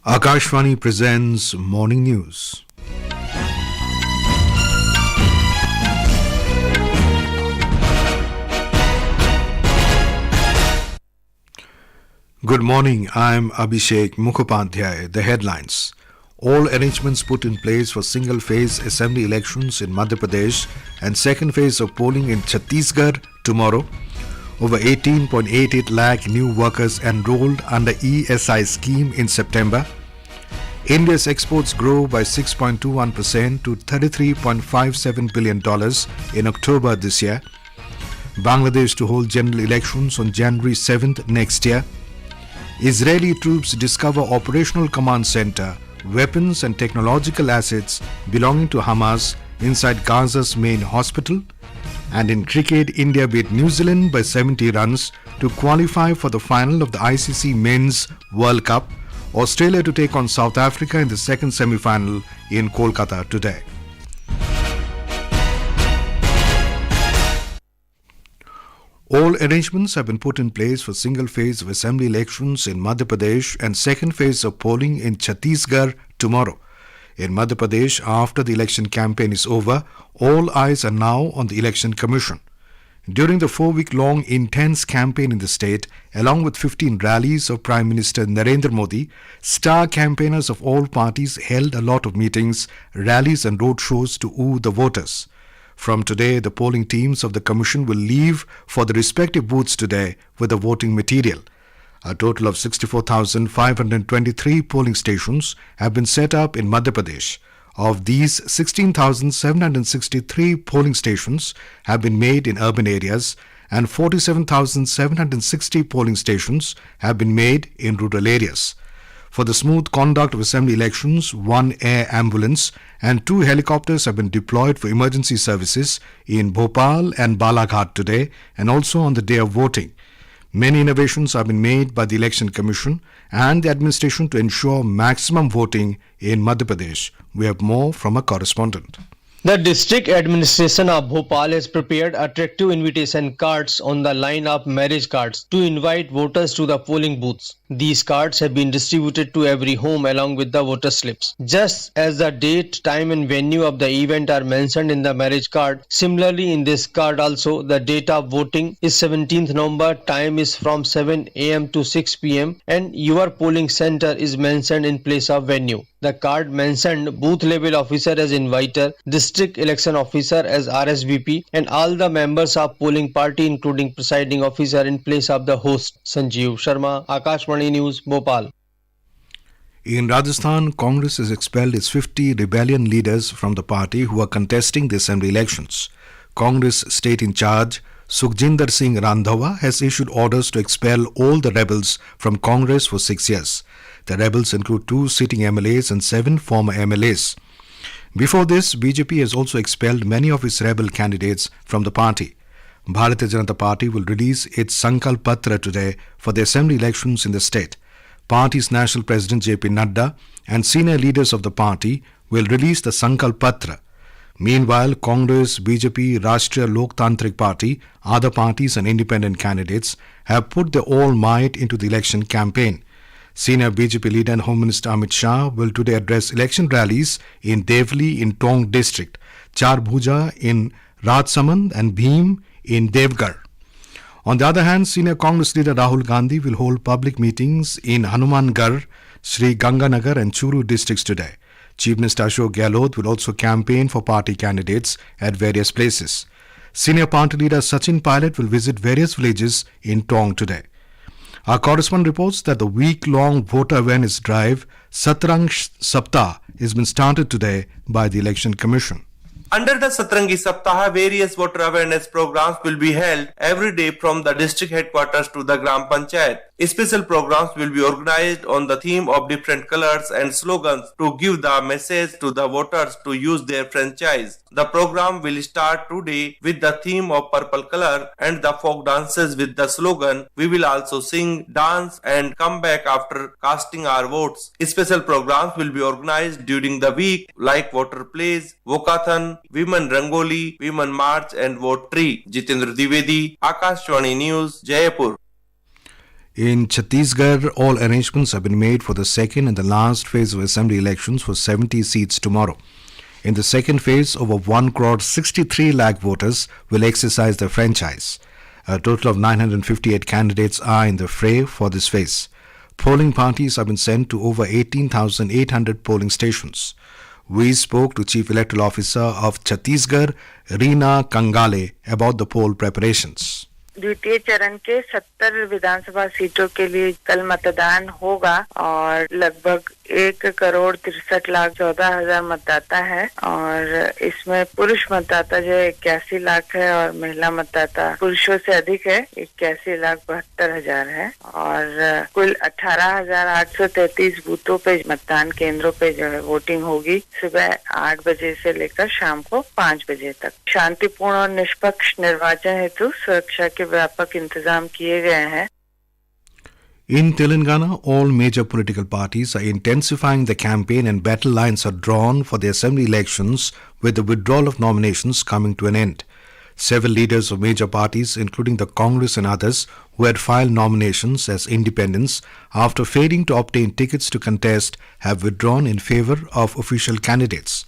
Akashvani presents Morning News. Good morning, I'm Abhishek Mukhopadhyay. The headlines. All arrangements put in place for single-phase assembly elections in Madhya Pradesh and second phase of polling in Chhattisgarh tomorrow. Over 18.88 lakh new workers enrolled under ESI scheme in September. India's exports grow by 6.21% to $33.57 billion in October this year. Bangladesh to hold general elections on January 7th next year. Israeli troops discover operational command center, weapons and technological assets belonging to Hamas inside Gaza's main hospital. And in cricket, India beat New Zealand by 70 runs to qualify for the final of the ICC Men's World Cup. Australia to take on South Africa in the second semi-final in Kolkata today. All arrangements have been put in place for single phase of assembly elections in Madhya Pradesh and second phase of polling in Chhattisgarh tomorrow. In Madhya Pradesh, after the election campaign is over, all eyes are now on the Election Commission. During the 4-week-long intense campaign in the state, along with 15 rallies of Prime Minister Narendra Modi, star campaigners of all parties held a lot of meetings, rallies and road shows to woo the voters. From today, the polling teams of the Commission will leave for the respective booths today with the voting material. A total of 64,523 polling stations have been set up in Madhya Pradesh. Of these, 16,763 polling stations have been made in urban areas and 47,760 polling stations have been made in rural areas. For the smooth conduct of assembly elections, 1 air ambulance and 2 helicopters have been deployed for emergency services in Bhopal and Balaghat today and also on the day of voting. Many innovations have been made by the Election Commission and the administration to ensure maximum voting in Madhya Pradesh. We have more from a correspondent. The district administration of Bhopal has prepared attractive invitation cards on the line of marriage cards to invite voters to the polling booths. These cards have been distributed to every home along with the voter slips. Just as the date, time and venue of the event are mentioned in the marriage card, similarly in this card also the date of voting is 17th November, time is from 7 am to 6 pm and your polling center is mentioned in place of venue. The card mentioned booth level officer as inviter, district election officer as RSVP and all the members of polling party including presiding officer in place of the host. Sanjeev Sharma, Akashvani News, Bhopal. In Rajasthan, Congress has expelled its 50 rebellion leaders from the party who are contesting the assembly elections. Congress state in charge Sukhjinder Singh Randhawa has issued orders to expel all the rebels from Congress for 6 years. The rebels include 2 sitting MLAs and 7 former MLAs. Before this, BJP has also expelled many of its rebel candidates from the party. Bharatiya Janata Party will release its Sankalp Patra today for the assembly elections in the state. Party's national president JP Nadda and senior leaders of the party will release the Sankalp Patra. Meanwhile, Congress, BJP, Rashtriya Loktantrik Party, other parties and independent candidates have put their all might into the election campaign. Senior BJP leader and Home Minister Amit Shah will today address election rallies in Devli in Tong district, Charbhuja in Rajsamand and Bhim in Devgarh. On the other hand, senior Congress leader Rahul Gandhi will hold public meetings in Hanumangarh, Sri Ganganagar and Churu districts today. Chief Minister Ashok Gehlot will also campaign for party candidates at various places. Senior party leader Sachin Pilot will visit various villages in Tong today. Our correspondent reports that the week-long voter awareness drive Satrang Saptah has been started today by the Election Commission. Under the Satrangi Saptaha, various voter awareness programs will be held every day from the district headquarters to the Gram Panchayat. Special programs will be organized on the theme of different colors and slogans to give the message to the voters to use their franchise. The program will start today with the theme of purple color and the folk dances with the slogan, "We will also sing, dance and come back after casting our votes." Special programs will be organized during the week like voter plays, Vokathon, Women Rangoli, Women March and Vote Tree. Jitendra Dwivedi, Akashvani News, Jaipur. In Chhattisgarh, all arrangements have been made for the second and the last phase of assembly elections for 70 seats tomorrow. In the second phase, over 1 crore 63 lakh voters will exercise their franchise. A total of 958 candidates are in the fray for this phase. Polling parties have been sent to over 18,800 polling stations. We spoke to Chief Electoral Officer of Chhattisgarh, Reena Kangale, about the poll preparations. द्वितीय चरण के 70 विधानसभा सीटों के लिए कल मतदान होगा और लगभग 1,63,14,000 मतदाता है और इसमें पुरुष मतदाता जो 81 लाख है और महिला मतदाता पुरुषों से अधिक है 81,72,000 है और कुल 18,833 बूथों पे मतदान केंद्रों पे जो है वोटिंग होगी सुबह 8 बजे से लेकर शाम को 5 बजे तक। शांतिपूर्ण और निष्पक्ष निर्वाचन हेतु सुरक्षा के व्यापक इंतजाम किए गए हैं। In Telangana, all major political parties are intensifying the campaign and battle lines are drawn for the assembly elections with the withdrawal of nominations coming to an end. Several leaders of major parties, including the Congress and others, who had filed nominations as independents after failing to obtain tickets to contest, have withdrawn in favor of official candidates.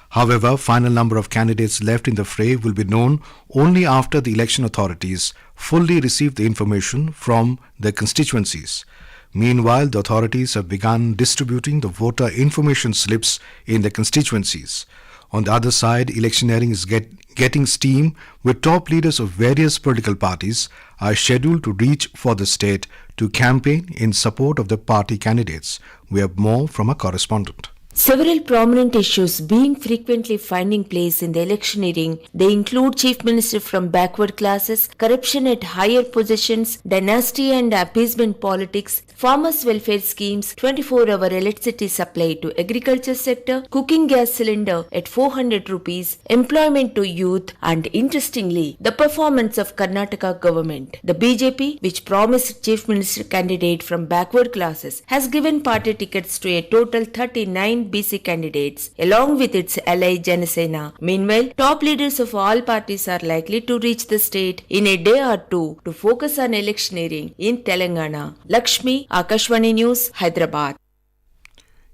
However, final number of candidates left in the fray will be known only after the election authorities fully receive the information from the constituencies. Meanwhile, the authorities have begun distributing the voter information slips in the constituencies. On the other side, electioneering is getting steam with top leaders of various political parties are scheduled to reach for the state to campaign in support of the party candidates. We have more from a correspondent. Several prominent issues being frequently finding place in the electioneering. They include Chief Minister from backward classes, corruption at higher positions, dynasty and appeasement politics, farmers' welfare schemes, 24-hour electricity supply to agriculture sector, cooking gas cylinder at 400 rupees, employment to youth, and interestingly, the performance of Karnataka government. The BJP, which promised Chief Minister candidate from backward classes, has given party tickets to a total 39 BC candidates, along with its ally Janasena. Meanwhile, top leaders of all parties are likely to reach the state in a day or two to focus on electioneering in Telangana. Lakshmi, Akashvani News, Hyderabad.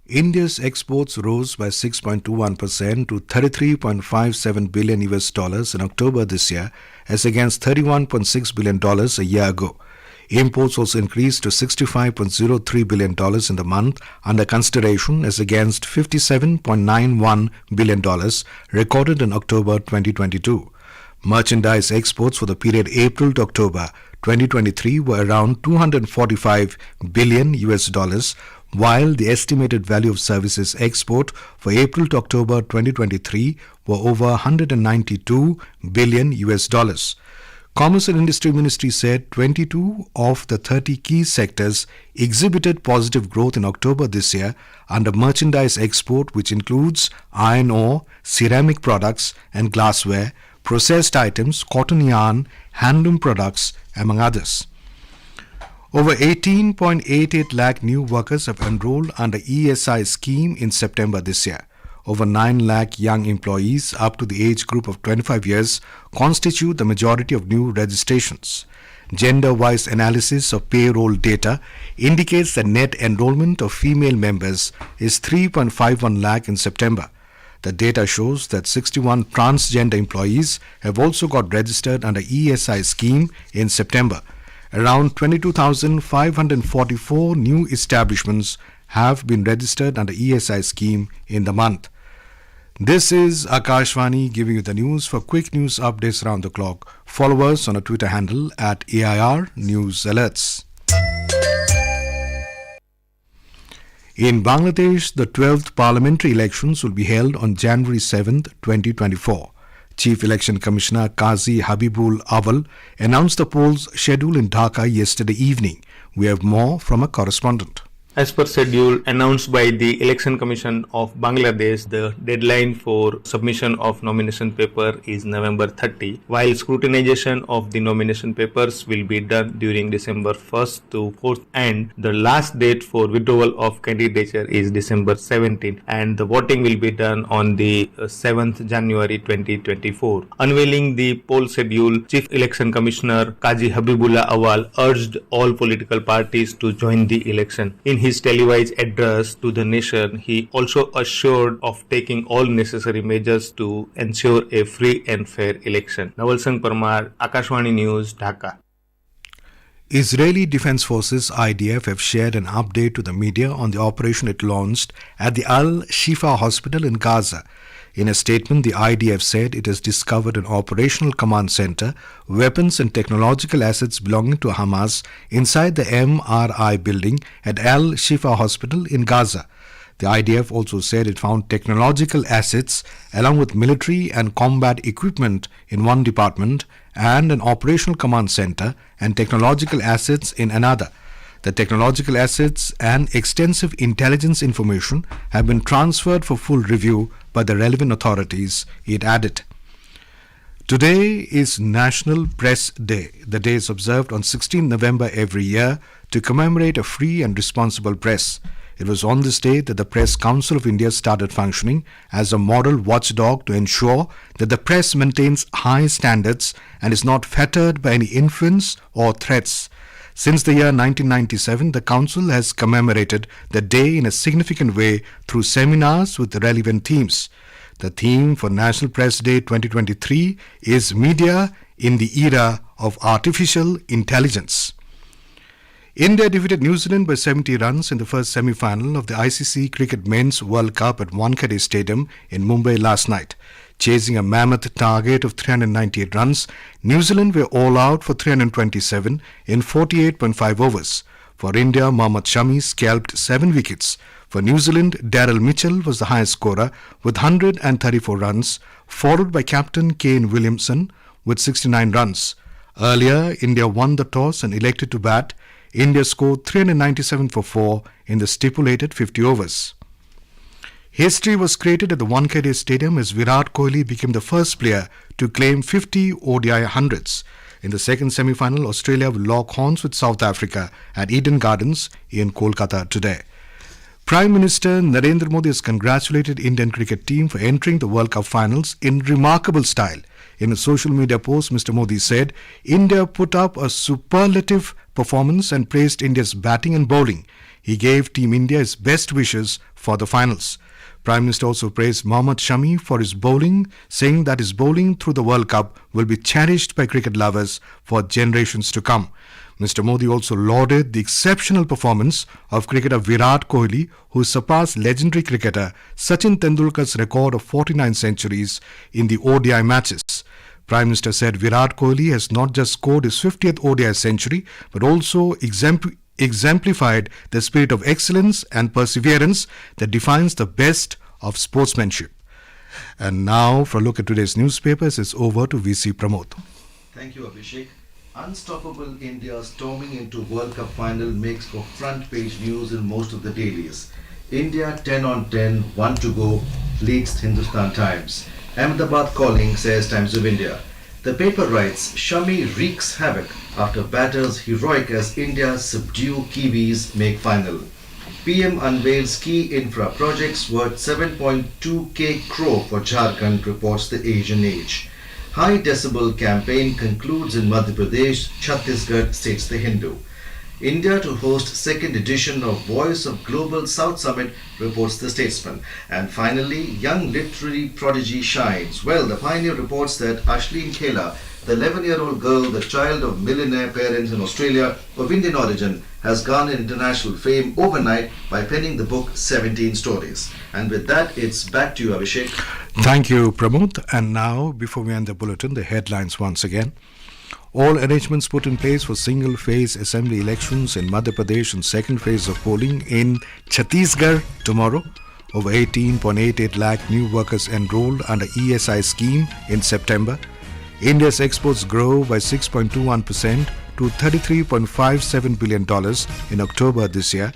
India's exports rose by 6.21% to $33.57 billion in October this year, as against $31.6 billion a year ago. Imports also increased to $65.03 billion in the month under consideration as against $57.91 billion recorded in October 2022. Merchandise exports for the period April to October 2023 were around $245 billion, while the estimated value of services export for April to October 2023 were over $192 billion. Commerce and Industry Ministry said 22 of the 30 key sectors exhibited positive growth in October this year under merchandise export, which includes iron ore, ceramic products and glassware, processed items, cotton yarn, handloom products, among others. Over 18.88 lakh new workers have enrolled under ESI scheme in September this year. Over 9 lakh young employees up to the age group of 25 years constitute the majority of new registrations. Gender-wise analysis of payroll data indicates that net enrollment of female members is 3.51 lakh in September. The data shows that 61 transgender employees have also got registered under ESI scheme in September. Around 22,544 new establishments have been registered under ESI scheme in the month. This is Akashvani giving you the news. For quick news updates around the clock, follow us on a Twitter handle at AIR News Alerts. In Bangladesh, the 12th parliamentary elections will be held on January 7th, 2024. Chief Election Commissioner Qazi Habibul Awal announced the polls schedule in Dhaka yesterday evening. We have more from a correspondent. As per schedule announced by the Election Commission of Bangladesh, the deadline for submission of nomination paper is November 30, while scrutinization of the nomination papers will be done during December 1st to 4th, and the last date for withdrawal of candidature is December 17, and the voting will be done on the 7th January 2024. Unveiling the poll schedule, Chief Election Commissioner Kazi Habibullah Awal urged all political parties to join the election. In his televised address to the nation, he also assured of taking all necessary measures to ensure a free and fair election. Naval Singh Parmar, Akashwani News, Dhaka. Israeli Defense Forces IDF have shared an update to the media on the operation it launched at the Al-Shifa hospital in Gaza. In a statement, the IDF said it has discovered an operational command center, weapons and technological assets belonging to Hamas inside the MRI building at Al-Shifa hospital in Gaza. The IDF also said it found technological assets along with military and combat equipment in one department and an operational command center and technological assets in another. The technological assets and extensive intelligence information have been transferred for full review by the relevant authorities, it added. Today is National Press Day. The day is observed on 16 November every year to commemorate a free and responsible press. It was on this day that the Press Council of India started functioning as a moral watchdog to ensure that the press maintains high standards and is not fettered by any influence or threats. Since the year 1997, the Council has commemorated the day in a significant way through seminars with relevant themes. The theme for National Press Day 2023 is Media in the Era of Artificial Intelligence. India defeated New Zealand by 70 runs in the first semi-final of the ICC Cricket Men's World Cup at Wankhede Stadium in Mumbai last night. Chasing a mammoth target of 398 runs, New Zealand were all out for 327 in 48.5 overs. For India, Mohammad Shami scalped 7 wickets. For New Zealand, Daryl Mitchell was the highest scorer with 134 runs, followed by captain Kane Williamson with 69 runs. Earlier, India won the toss and elected to bat. India scored 397 for 4 in the stipulated 50 overs. History was created at the Wankhede Stadium as Virat Kohli became the first player to claim 50 ODI hundreds. In the second semi-final, Australia will lock horns with South Africa at Eden Gardens in Kolkata today. Prime Minister Narendra Modi has congratulated Indian cricket team for entering the World Cup finals in remarkable style. In a social media post, Mr. Modi said, India put up a superlative performance and praised India's batting and bowling. He gave Team India his best wishes for the finals. Prime Minister also praised Mohammad Shami for his bowling, saying that his bowling through the World Cup will be cherished by cricket lovers for generations to come. Mr. Modi also lauded the exceptional performance of cricketer Virat Kohli, who surpassed legendary cricketer Sachin Tendulkar's record of 49 centuries in the ODI matches. Prime Minister said Virat Kohli has not just scored his 50th ODI century, but also exemplified the spirit of excellence and perseverance that defines the best of sportsmanship. And now, for a look at today's newspapers, it's over to VC Pramod. Thank you, Abhishek. Unstoppable India storming into World Cup final makes for front page news in most of the dailies. India 10 on 10, 1 to go, leads Hindustan Times. Ahmedabad calling, says Times of India. The paper writes, Shami wreaks havoc after batters heroic as India subdue Kiwis make final. PM unveils key infra projects worth 7.2k crore for Jharkhand, reports the Asian Age. High decibel campaign concludes in Madhya Pradesh, Chhattisgarh, states the Hindu. India to host second edition of Voice of Global South Summit, reports the Statesman. And finally, young literary prodigy shines. Well, the Pioneer reports that Ashleen Khela, the 11-year-old girl, the child of millionaire parents in Australia of Indian origin, has garnered international fame overnight by penning the book 17 Stories. And with that, it's back to you, Abhishek. Thank you, Pramod. And now, before we end the bulletin, the headlines once again. All arrangements put in place for single-phase assembly elections in Madhya Pradesh and second phase of polling in Chhattisgarh tomorrow. Over 18.88 lakh new workers enrolled under ESI scheme in September. India's exports grow by 6.21% to $33.57 billion in October this year.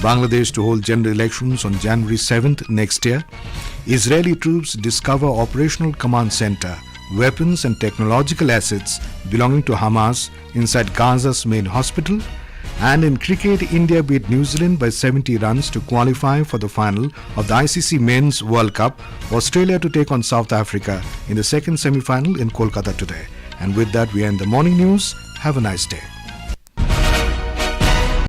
Bangladesh to hold general elections on January 7th next year. Israeli troops discover operational command center, weapons and technological assets belonging to Hamas inside Gaza's main hospital. And in cricket, India beat New Zealand by 70 runs to qualify for the final of the ICC Men's World Cup. Australia to take on South Africa in the second semi-final in Kolkata today. And with that, we end the morning news. Have a nice day.